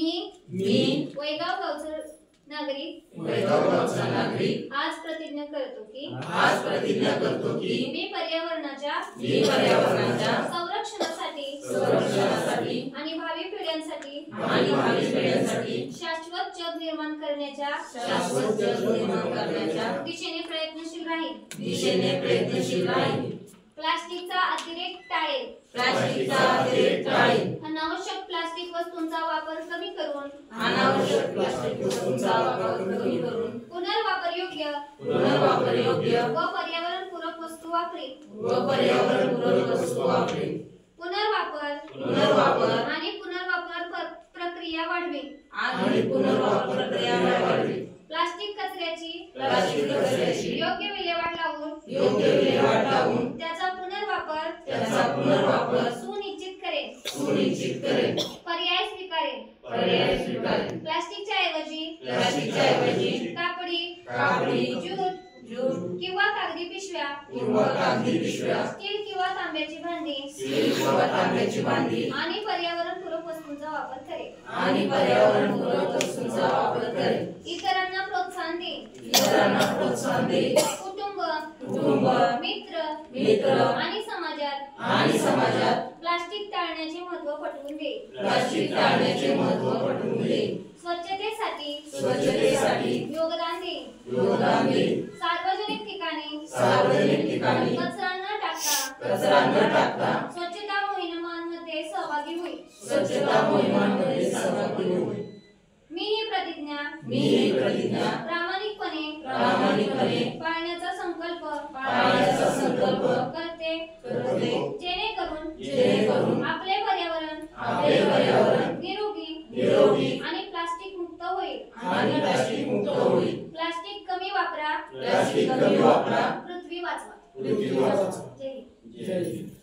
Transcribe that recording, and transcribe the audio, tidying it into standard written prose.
मी वैगाव गावचा नागरिक आज प्रतिज्ञा करतो की मी पर्यावरणाच्या संरक्षणासाठी आणि भावी पिढ्यांसाठी शाश्वत जग निर्माण करण्याच्या दिशेने प्रयत्नशील राहीन। प्लास्टिकचा अतिरेक टाळेल। अनावश्यक प्लास्टिक वस्तूंचा वापर कमी करून पुनर्वापर योग्य व पर्यावरणपूरक वस्तू वापरीन। पुनर्वापर आणि पुनर्वापर प्रक्रिया वाढवीन। प्लास्टिक कचऱ्याची योग्य विल्हेवाट लावून त्याचा पुनर्वापर सुनिश्चित करेन। पर्याय स्वीकारेन। प्लास्टिकच्या ऐवजी कापडी ज्यूट किंवा कागदी पिशव्या स्टील किंवा तांब्याची भांडी आणि पर्यावरणपूरक वस्तूंचा वापर करेन। इतरांना प्रोत्साहन देईन। कुटुंब मित्र आणि समाजात प्लास्टिक टाळण्याचे महत्त्व पटवून देईन। स्वच्छतेसाठी योगदान देईन। सार्वजनिक ठिकाणी कचरा न टाकता स्वच्छता मोहिमांमध्ये सहभागी होईल। मी ही प्रतिज्ञा प्रामाणिकपणे पाळण्याचा संकल्प करते जेणेकरून आपले पर्यावरण निरोगी आणि प्लास्टिक मुक्त होईल। प्लास्टिक कमी वापरा, पृथ्वी वाचवा। जय हिंद।